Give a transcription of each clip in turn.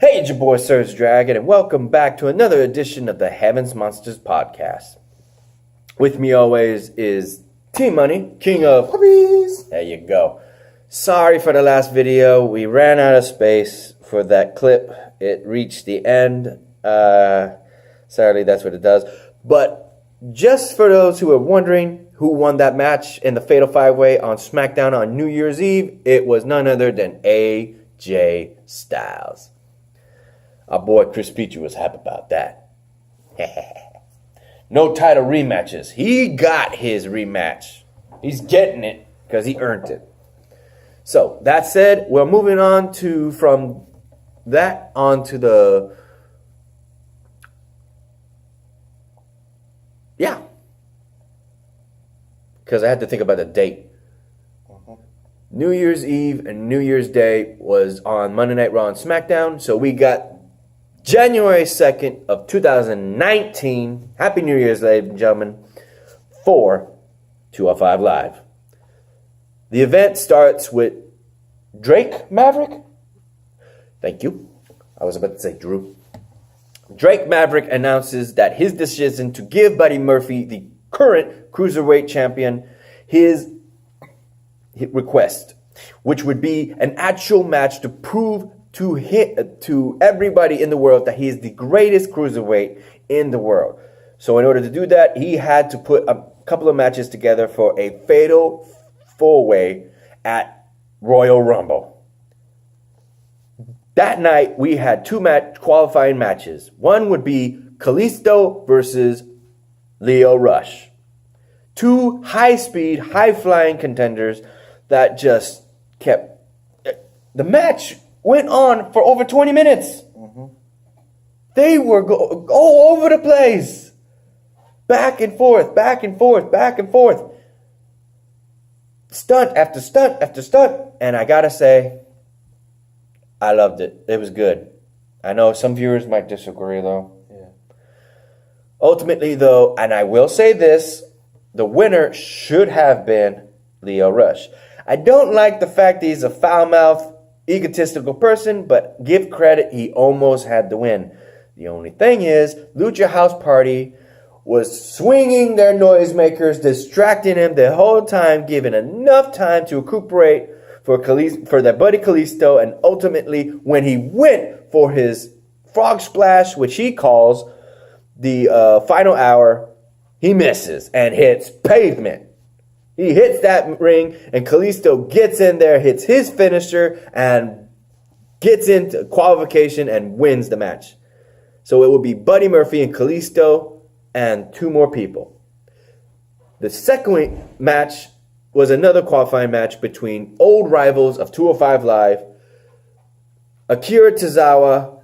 Hey, it's your boy SergDragon, and welcome back to another edition of the Heavens Monsters podcast. With me always is T-Money, king of puppies. There you go. Sorry for the last video. We ran out of space for that clip. It reached the end. Sadly, that's what it does. But just for those who are wondering who won that match in the Fatal 5-Way on SmackDown on New Year's Eve, it was none other than AJ Styles. Our boy Chris Petrie was happy about that. No title rematches. He got his rematch. He's getting it because he earned it. So, that said, we're moving on to from that on to the... Yeah. Because I had to think about the date. New Year's Eve and New Year's Day was on Monday Night Raw and SmackDown. So we got January 2nd of 2019. Happy New Year's, ladies and gentlemen, for 205 Live. The event starts with Drake Maverick. Thank you. I was about to say Drew. Drake Maverick announces that his decision to give Buddy Murphy, the current Cruiserweight champion, his request, which would be an actual match to prove to everybody in the world that he is the greatest cruiserweight in the world. So in order to do that, he had to put a couple of matches together for a fatal 4-way at Royal Rumble. That night, we had two qualifying matches. One would be Kalisto versus Lio Rush. Two high-speed, high-flying contenders that just kept... The match went on for over 20 minutes. They were all over the place. Back and forth, back and forth, back and forth. Stunt after stunt after stunt. And I gotta say, I loved it. It was good. I know some viewers might disagree, though. Yeah. Ultimately, though, and I will say this, the winner should have been Lio Rush. I don't like the fact that he's a foul-mouthed, egotistical person, but give credit, he almost had the win. The only thing is, Lucha House Party was swinging their noisemakers, distracting him the whole time, giving enough time to recuperate for their buddy Kalisto, and ultimately, when he went for his frog splash, which he calls the final hour, he misses and hits pavement. He hits that ring, and Kalisto gets in there, hits his finisher, and gets into qualification and wins the match. So it will be Buddy Murphy and Kalisto and two more people. The second match was another qualifying match between old rivals of 205 Live, Akira Tozawa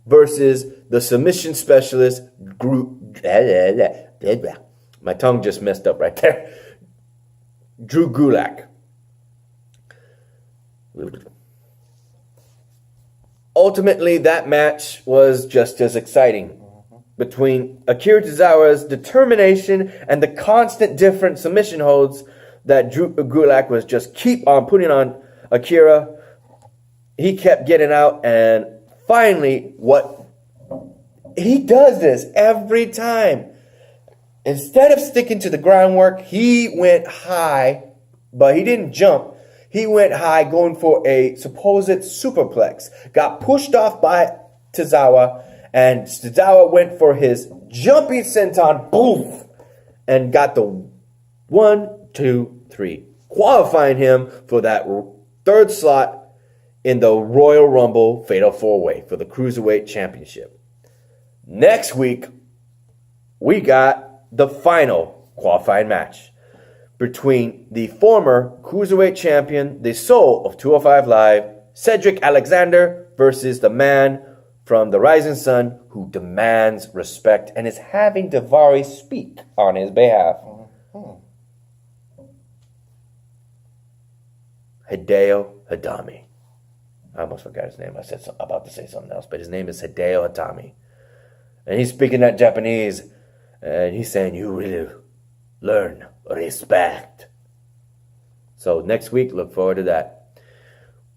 versus the submission specialist my tongue just messed up right there. Drew Gulak. Ultimately, that match was just as exciting. Between Akira Tozawa's determination and the constant different submission holds that Drew Gulak was just keep on putting on Akira, he kept getting out, and finally, he does this every time. Instead of sticking to the groundwork, he went high, but he didn't jump. He went high going for a supposed superplex. Got pushed off by Tozawa, and Tozawa went for his jumping senton, boom, and got the 1, 2, 3, qualifying him for that third slot in the Royal Rumble Fatal 4-Way for the Cruiserweight Championship. Next week, we got the final qualifying match between the former Cruiserweight champion, the soul of 205 Live, Cedric Alexander, versus the man from the Rising Sun who demands respect and is having Daivari speak on his behalf. Hideo Itami. I almost forgot his name. I said about to say something else, but his name is Hideo Itami. And he's speaking that Japanese, and he's saying, you really learn respect. So next week, look forward to that.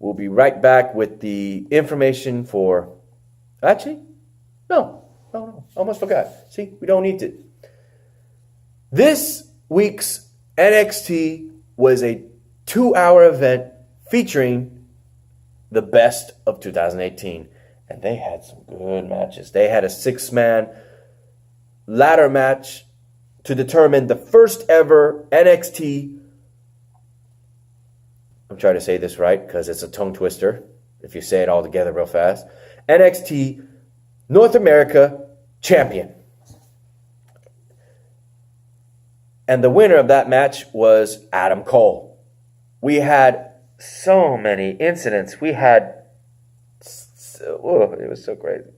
We'll be right back with the information for... Actually, no. Almost forgot. See, we don't need to. This week's NXT was a 2-hour event featuring the best of 2018. And they had some good matches. They had a 6-man ladder match to determine the first ever NXT... I'm trying to say this right because it's a tongue twister if you say it all together real fast. NXT North America Champion. And the winner of that match was Adam Cole. We had so many incidents. We had... it was so crazy.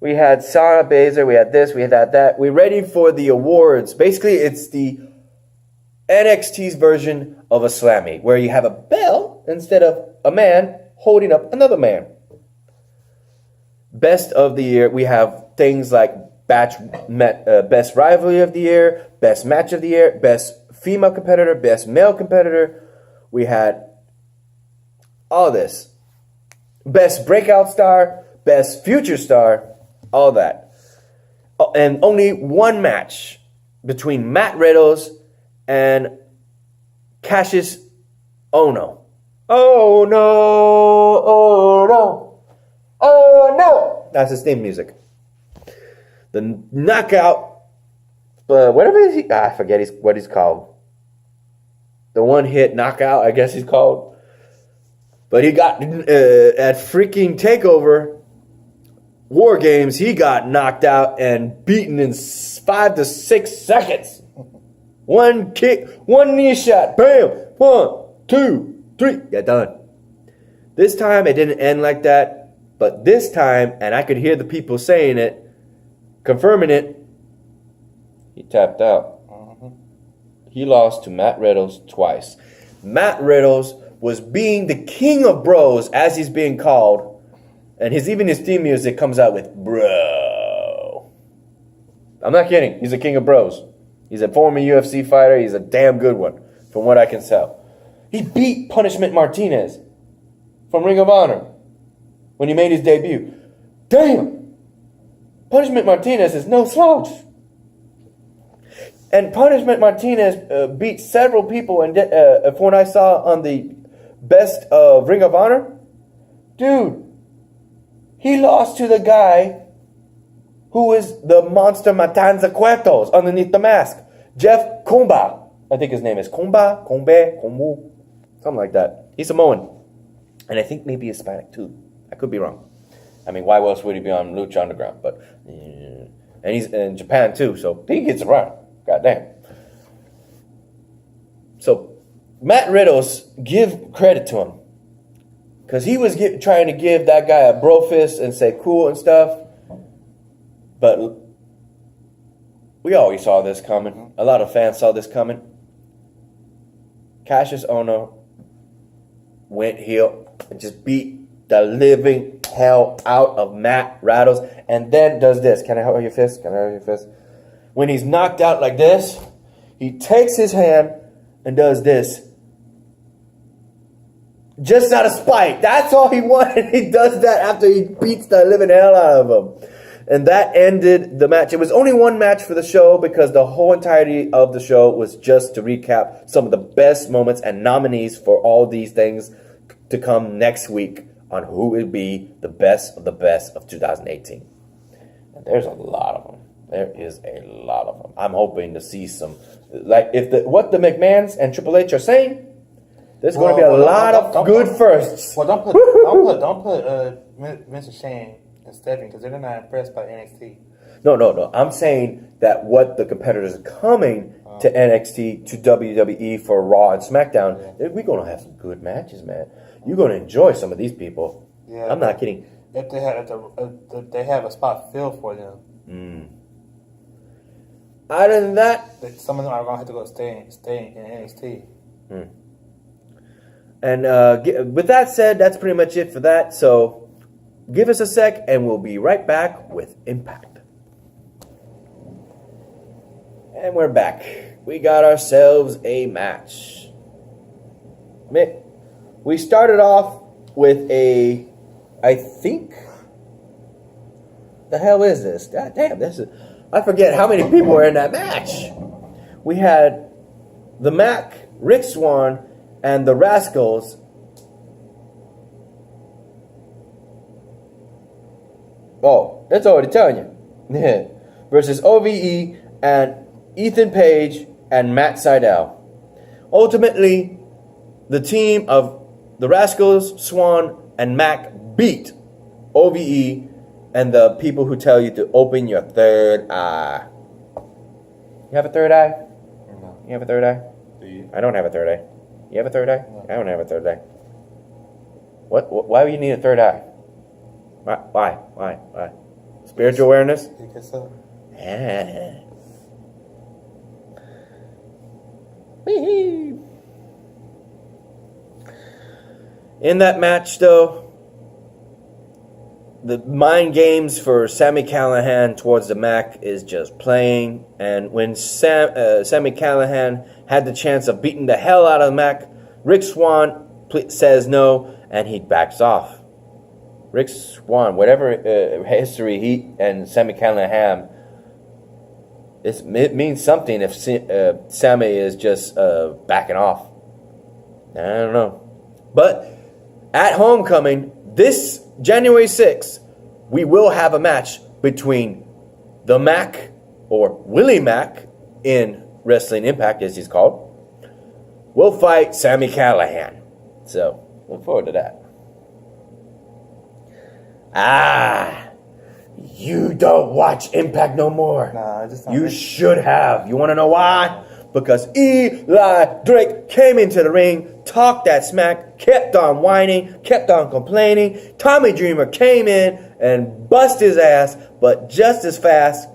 We had Sana Baszler. We had this. We had that. We're ready for the awards. Basically, it's the NXT's version of a Slammy, where you have a bell instead of a man holding up another man. Best of the year, we have things like best rivalry of the year, best match of the year, best female competitor, best male competitor. We had all this. Best breakout star, best future star, all that. And only one match between Matt Riddles and Cassius Ohno. Oh no, oh no, oh no. That's his theme music. The knockout, whatever he, I forget what he's called. The one hit knockout, I guess he's called. But he got, at freaking TakeOver War Games, he got knocked out and beaten in 5 to 6 seconds. One kick, one knee shot, bam, 1, 2, 3, you're done. This time it didn't end like that, but this time, and I could hear the people saying it, confirming it, he tapped out. He lost to Matt Riddles twice. Matt Riddles was being the king of bros, as he's being called, and even his theme music comes out with bro. I'm not kidding. He's a king of bros. He's a former UFC fighter. He's a damn good one, from what I can tell. He beat Punishment Martinez from Ring of Honor when he made his debut. Damn! Punishment Martinez is no slouch. And Punishment Martinez beat several people. And when I saw on the best of Ring of Honor, dude, he lost to the guy who is the monster Matanza Cuetos underneath the mask. Jeff Comba. I think his name is Comba, Combe, Combu, something like that. He's Samoan. And I think maybe Hispanic too. I could be wrong. I mean, why else would he be on Lucha Underground? But, and he's in Japan too, so he gets around. Goddamn. So, Matt Riddles, give credit to him. Because he was trying to give that guy a bro fist and say cool and stuff. But we always saw this coming. A lot of fans saw this coming. Cassius Ohno went heel and just beat the living hell out of Matt Riddles. And then does this. Can I hold your fist? Can I hold your fist? When he's knocked out like this, he takes his hand and does this. Just out of spite. That's all he wanted. He does that after he beats the living hell out of him. And that ended the match. It was only one match for the show because the whole entirety of the show was just to recap some of the best moments and nominees for all these things to come next week on who will be the best of 2018. And there's a lot of them. There is a lot of them. I'm hoping to see some, like what the McMahons and Triple H are saying. There's going to be a lot of good firsts. Well, don't put Mr. Shane and Stephanie because they're not impressed by NXT. No. I'm saying that what the competitors are coming to NXT, to WWE for Raw and SmackDown, we're going to have some good matches, man. You're going to enjoy some of these people. Yeah, I'm not kidding. If they have a spot filled for them. Other than that, some of them are going to have to go stay in NXT. And with that said, that's pretty much it for that. So give us a sec and we'll be right back with Impact. And we're back. We got ourselves a match. We started off with a, I think, the hell is this? God damn, I forget how many people were in that match. We had the Mac, Rick Swann, and the Rascals. Oh, that's already telling you. Versus OVE and Ethan Page and Matt Sydal. Ultimately, the team of the Rascals, Swann, and Mac beat OVE and the people who tell you to open your third eye. You have a third eye? No. You have a third eye? Do you? I don't have a third eye. You have a third eye? No. I don't have a third eye. What? Why would you need a third eye? Why? Spiritual awareness? You guess so. In that match, though, the mind games for Sami Callihan towards the Mac is just playing. And when Sami Callihan had the chance of beating the hell out of the Mac, Rick Swann says no, and he backs off. Rick Swann, whatever history he and Sami Callihan, it means something if Sami is just backing off. I don't know. But at Homecoming, this January 6th, we will have a match between the Mac, or Willie Mac, in Wrestling Impact, as he's called. Will fight Sami Callihan. So, look forward to that. You don't watch Impact no more. Nah, I just You should have. You want to know why? Because Eli Drake came into the ring, talked that smack, kept on whining, kept on complaining. Tommy Dreamer came in and bust his ass, but just as fast,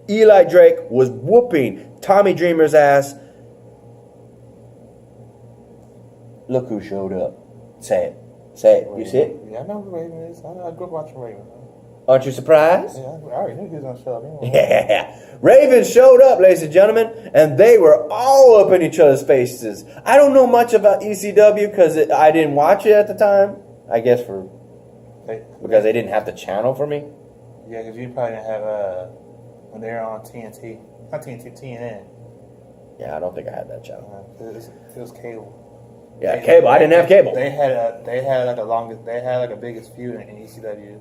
Eli Drake was whooping Tommy Dreamer's ass. Look who showed up. Say it. Say it. You see it? Yeah, I know who Raven is. I grew up watching Raven. Aren't you surprised? Yeah, I already knew he was going to show up anyway. Yeah. Raven showed up, ladies and gentlemen, and they were all up in each other's faces. I don't know much about ECW because I didn't watch it at the time. I guess because they didn't have the channel for me. Yeah, because you probably didn't have, when they were on TNT. Not TNT, TNN. Yeah, I don't think I had that channel. It was cable. Yeah, cable. I didn't have cable. They had like the biggest feud in ECW.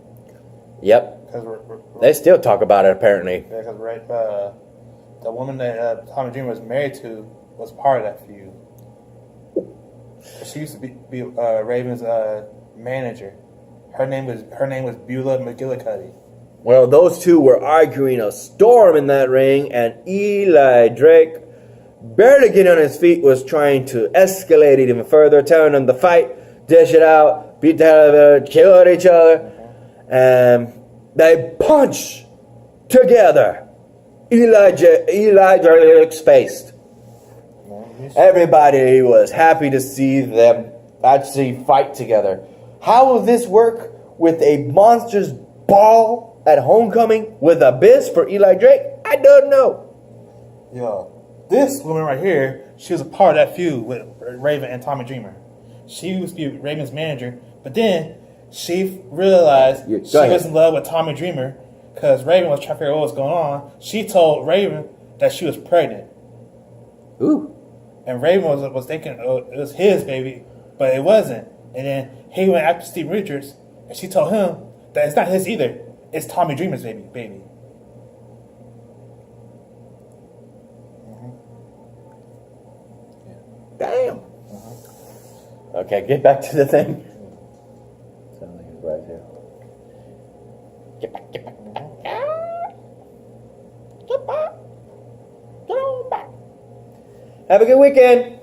Yep. They still talk about it, apparently. Yeah, because the woman that Tommy Dreamer was married to was part of that feud. She used to be Raven's manager. Her name was Beulah McGillicuddy. Well, those two were arguing a storm in that ring, and Eli Drake, barely getting on his feet, was trying to escalate it even further, telling them to fight, dish it out, beat the hell out of each other, kill each other. And they punch together. Eli Drake's face. Everybody was happy to see them actually fight together. How will this work with a monstrous ball at Homecoming with a biz for Eli Drake? I don't know. Yo, this woman right here, she was a part of that feud with Raven and Tommy Dreamer. She used to be Raven's manager, but then she realized she was in love with Tommy Dreamer because Raven was trying to figure out what was going on. She told Raven that she was pregnant. Ooh. And Raven was thinking it was his baby, but it wasn't. And then he went after Steve Richards, and she told him that it's not his either. It's Tommy Dreamer's baby. Damn. Okay, get back to the thing. Sounds like it's right here. Get back. Get on back. Have a good weekend.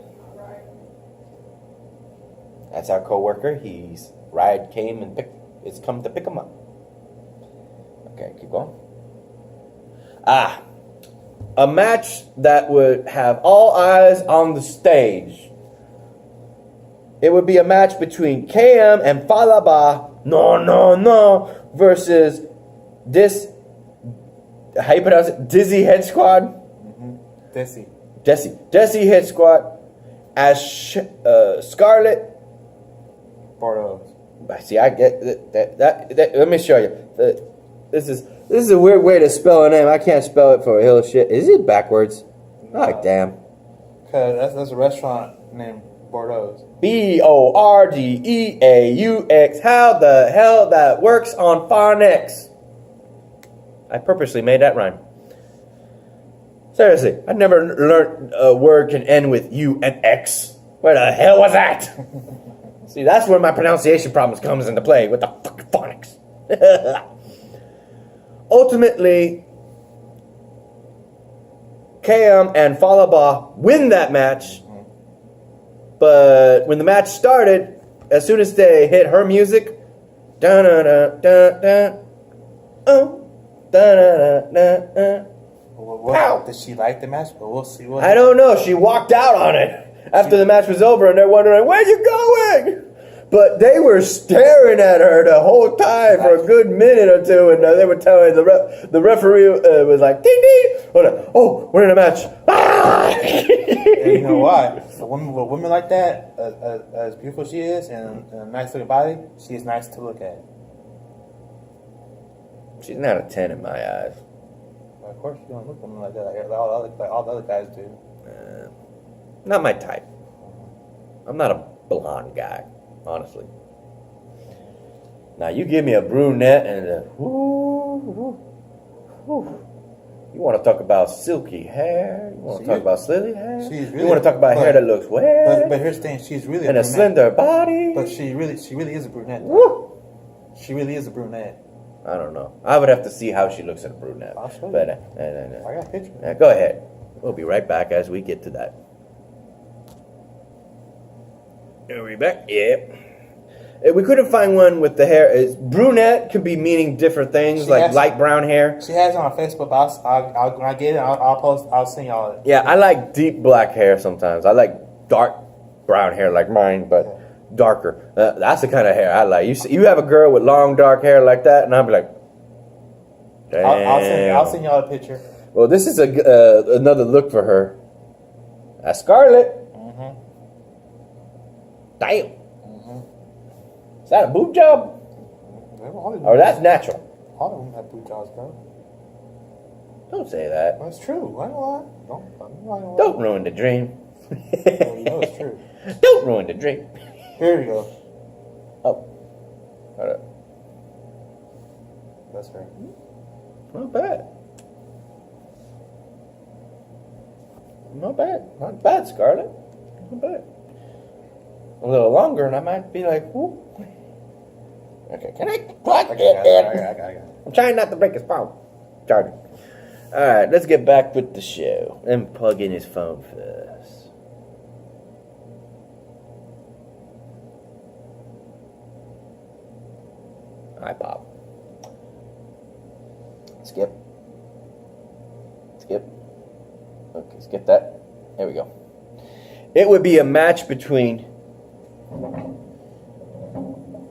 That's our co-worker. His ride came and it's come to pick him up. Okay, keep going. A match that would have all eyes on the stage. It would be a match between KM and Falabah, no, versus this, how you pronounce it, Dizzy Head Squad? Desi Head Squad as Scarlet, See, I get that. Let me show you. This is a weird way to spell a name. I can't spell it for a hill of shit. Is it backwards? Oh, damn. Cause that's a restaurant named Bordeaux's. Bordeaux. How the hell that works on phonics? I purposely made that rhyme. Seriously, I never learned a word can end with U and X. Where the hell was that? See, that's where my pronunciation problems comes into play with the fucking phonics. Ultimately, KM and Falabah win that match. But when the match started, as soon as they hit her music, dun dun dun dun dun, dun dun dun dun. Well, did she like the match? But we'll see. I don't know. She walked out on it after the match was over, and they're wondering, where you going? But they were staring at her the whole time for a good minute or two, and they were telling the referee was like, ding ding. Oh, we're in a match. Ah! And you know why? A woman like that, as beautiful as she is, and a nice looking body, she is nice to look at. She's not a 10 in my eyes. Of course, you don't look at women like that, like all the other guys do. Not my type. I'm not a blonde guy, honestly. Now you give me a brunette and you want to talk about silky hair? You want to talk about slitty hair? You want to talk about hair that looks wet? But here's the thing: she's really and a slender body. But she really is a brunette. Woo! She really is a brunette. I don't know. I would have to see how she looks at a brunette. I'll show you. But, I got a picture. Go ahead. We'll be right back as we get to that. Are we back? Yep. We couldn't find one with the hair. Brunette could be meaning different things, like light brown hair. She has it on Facebook. But I'll when I get it, I'll post. I'll send y'all it. Yeah, I like deep black hair sometimes. I like dark brown hair like mine, but darker. That's the kind of hair I like. You have a girl with long dark hair like that, and I'll be like, damn. I'll send y'all a picture. Well, this is another look for her. That's Scarlet. Mm-hmm. Damn. Mm-hmm. Is that a boob job? Or that's natural? All of them have boob jobs, bro. Don't say that. That's true. I don't lie. Don't ruin the dream. Well, you know it's true. Don't ruin the dream. Here we go. Oh. Hold up. That's her. Not bad. Not bad. Not bad, Scarlet. Not bad. A little longer, and I might be like, whoop. Okay, can I plug it in? I'm trying not to break his phone. Charger. Alright, let's get back with the show. Let me plug in his phone first. Alright, Bob. Skip. Okay, skip that. There we go. It would be a match between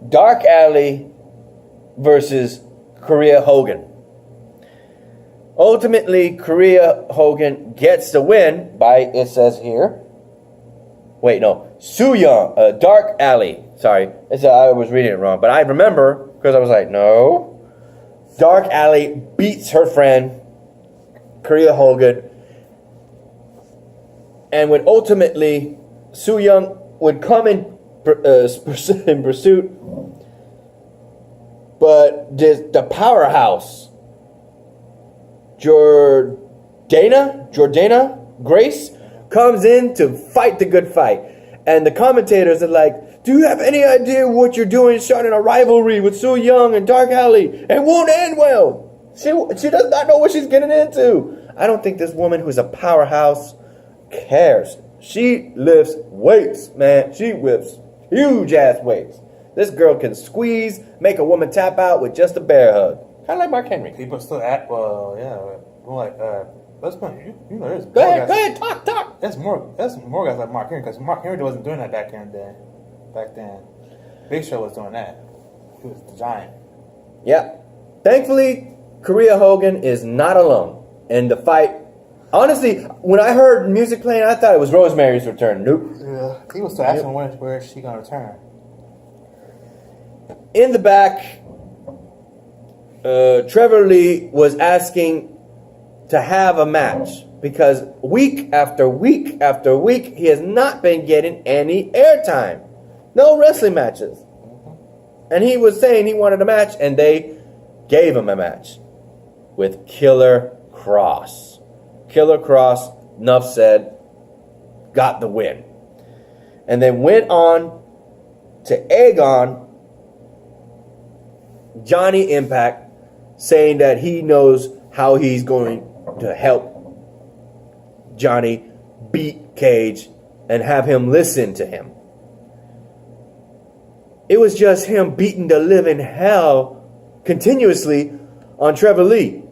Dark Alley versus Korea Hogan. Ultimately, Korea Hogan gets the win by, it says here. Wait, no. Soo-young, Dark Alley. Sorry, I was reading it wrong. But I remember, because I was like, no. Dark Alley beats her friend, Korea Hogan. And when ultimately Soo-young would come in pursuit, but the powerhouse, Jordana Grace, comes in to fight the good fight. And the commentators are like, do you have any idea what you're doing starting a rivalry with Soo-young and Dark Alley? It won't end well. She does not know what she's getting into. I don't think this woman who's a powerhouse cares. She lifts weights, man. She whips huge ass weights. This girl can squeeze, make a woman tap out with just a bear hug. Kind of like Mark Henry. People still act, well, yeah. More like, let's go. You know, there's go ahead, talk. That's more guys like Mark Henry, because Mark Henry wasn't doing that back then. Big Show was doing that. He was the giant. Yeah. Thankfully, Korea Hogan is not alone in the fight. Honestly, when I heard music playing, I thought it was Rosemary's Return. Nope. Yeah, he was still asking where is she gonna return. in the back, Trevor Lee was asking to have a match because week after week after week, he has not been getting any airtime. No wrestling matches. And he was saying he wanted a match, and they gave him a match with Killer Cross. Killer Cross, enough said, got the win. And then went on to egg on Johnny Impact, saying that he knows how he's going to help Johnny beat Cage and have him listen to him. It was just him beating the living hell continuously on Trevor Lee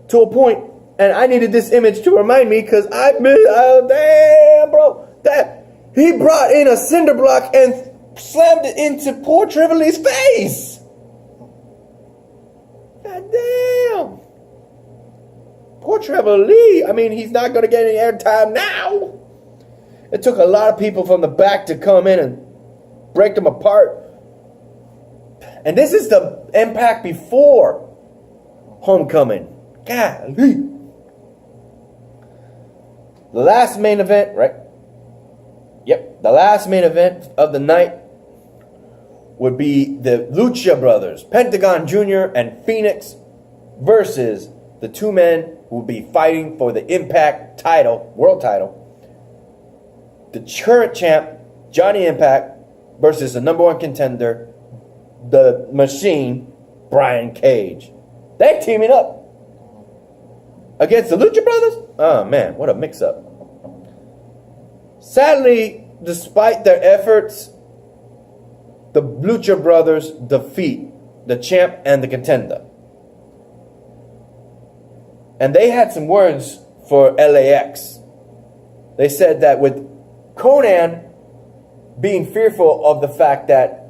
to a point, and I needed this image to remind me because damn, bro, that he brought in a cinder block and slammed it into poor Trevor Lee's face. God damn. Poor Trevor Lee. I mean, he's not going to get any airtime now. It took a lot of people from the back to come in and break them apart. And this is the Impact before Homecoming. Golly. The last main event, right? Yep. The last main event of the night would be the Lucha Brothers, Pentagon Jr. and Phoenix, versus the two men who will be fighting for the Impact title, world title. The current champ, Johnny Impact, versus the number one contender, the Machine, Brian Cage. They're teaming up against the Lucha Brothers? Oh man, what a mix-up. Sadly, despite their efforts, the Lucha Brothers defeat the champ and the contender. And they had some words for LAX. They said that with Conan being fearful of the fact that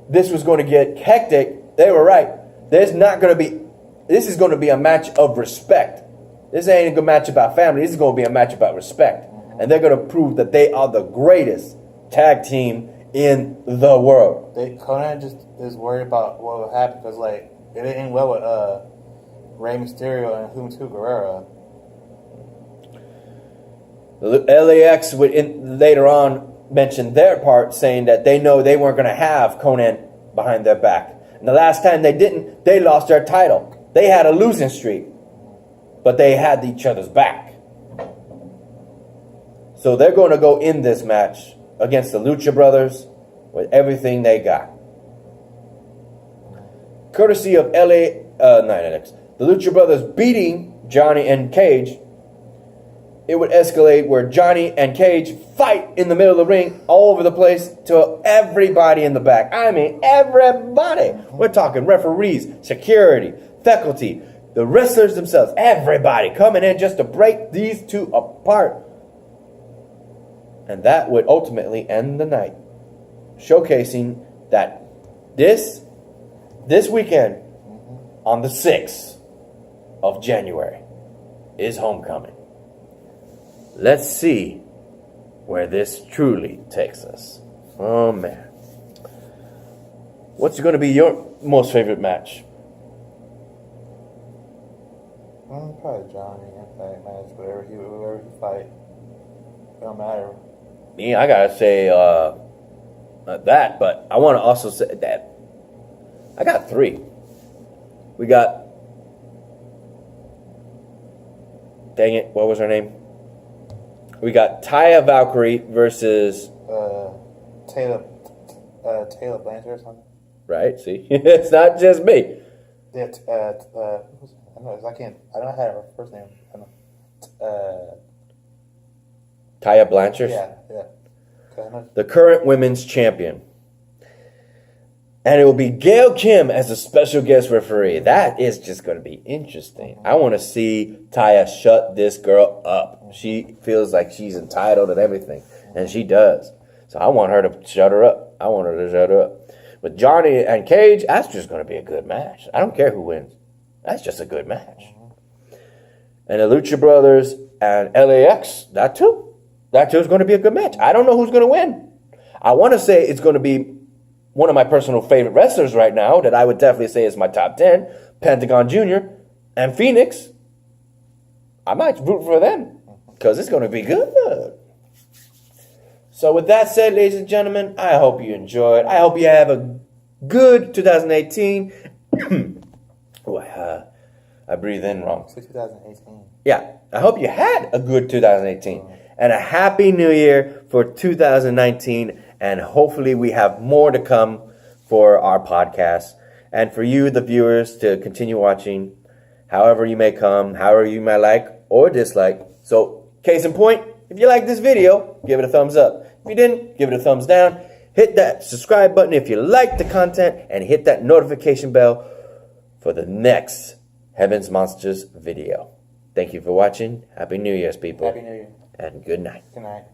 this was going to get hectic, they were right. This is going to be a match of respect. This ain't a good match about family. This is going to be a match about respect. And they're going to prove that they are the greatest tag team in the world. Conan just is worried about what will happen because, like, it didn't end well with Rey Mysterio and Humberto Guerrero. The LAX would later on mention their part, saying that they know they weren't going to have Conan behind their back. And the last time they didn't, they lost their title. They had a losing streak, but they had each other's back. So they're going to go in this match against the Lucha Brothers with everything they got. Courtesy of the Lucha Brothers beating Johnny and Cage, it would escalate where Johnny and Cage fight in the middle of the ring all over the place to everybody in the back. I mean, everybody. We're talking referees, security, faculty, the wrestlers themselves, everybody coming in just to break these two apart. And that would ultimately end the night, showcasing that this weekend on the 6th of January is Homecoming. Let's see where this truly takes us. Oh, man. What's going to be your most favorite match? Probably Johnny Impact match, whoever he fight. It don't matter. Me, I got to say that, but I want to also say that I got 3. We got, dang it, what was her name? We got Taya Valkyrie versus Taylor Blanchard or something. Right, see? It's not just me. Yeah, I don't have her first name. Taya Blanchard? Yeah. The current women's champion. And it will be Gail Kim as a special guest referee. That is just going to be interesting. I want to see Taya shut this girl up. She feels like she's entitled and everything. And she does. So I want her to shut her up. But Johnny and Cage, that's just going to be a good match. I don't care who wins. That's just a good match. And the Lucha Brothers and LAX, that too is going to be a good match. I don't know who's going to win. I want to say it's going to be one of my personal favorite wrestlers right now that I would definitely say is my top 10, Pentagon Jr. and Phoenix, I might root for them because it's going to be good. So with that said, ladies and gentlemen, I hope you enjoyed. I hope you have a good 2018. Oh, I breathe in wrong. It's 2018. Yeah, I hope you had a good 2018 and a happy new year for 2019. And hopefully we have more to come for our podcast. And for you, the viewers, to continue watching however you may come, however you may like or dislike. So, case in point, if you like this video, give it a thumbs up. If you didn't, give it a thumbs down. Hit that subscribe button if you like the content and hit that notification bell for the next Heaven's Monsters video. Thank you for watching. Happy New Year's, people. Happy New Year. And good night. Good night.